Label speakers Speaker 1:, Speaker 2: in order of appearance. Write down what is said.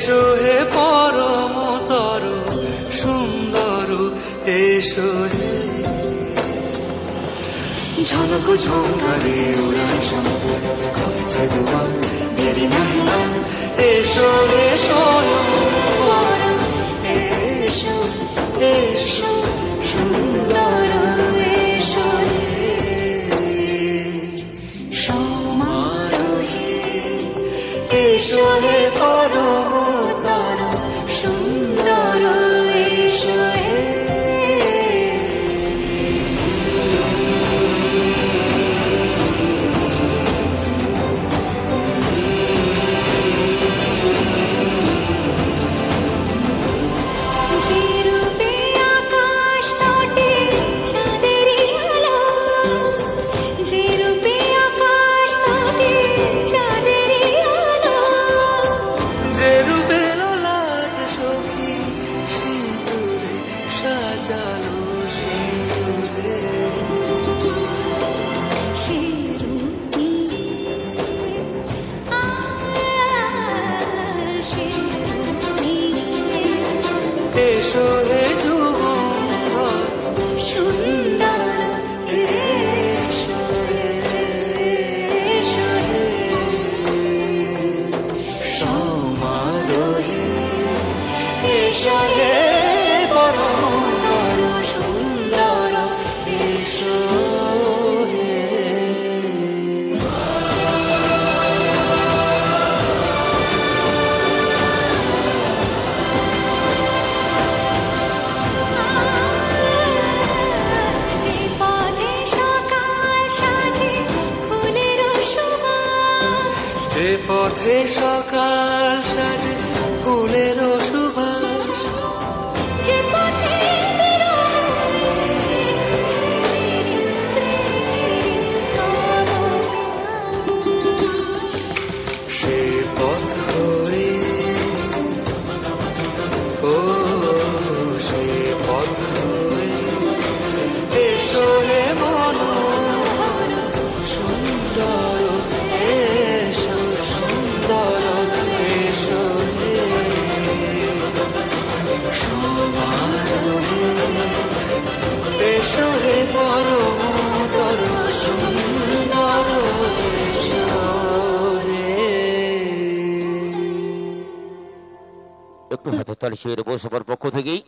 Speaker 1: এসো হে পরমতর সুন্দর, এসো হে ঝলক ঝঙ্কারে উড়ান শঙ্কর কমেছে দুয়ার দেরি নাহি আর। এসো হে স্বয়ংবর, এসো এসো সুন্দর, এসো হে সমারোহে। এসো হে পরমতর সুন্দর, এসো হে সাজালো সিঁদুরে। এসো হে যুগন্ধর সুন্দর, এসো এসো হে সমারোহে। এসো হে পরমতর সুন্দর, এসো হে। যে পথে সকাল সাজে ফুলের সুবাস, যে পথে সকাল সাজে ফুলের সুবাস, যে পথে বিরহ মিছে সে পথ হয়ে, ও সে পথ হয়ে। এসো হে মনোহর সুন্দর, এসো সুন্দর, এসো হে সমারোহে। এসো হে পরমতর সুন্দর, এসো হে।
Speaker 2: একটু হাতে তালি ছেড়ে বসবার পক্ষ থেকেই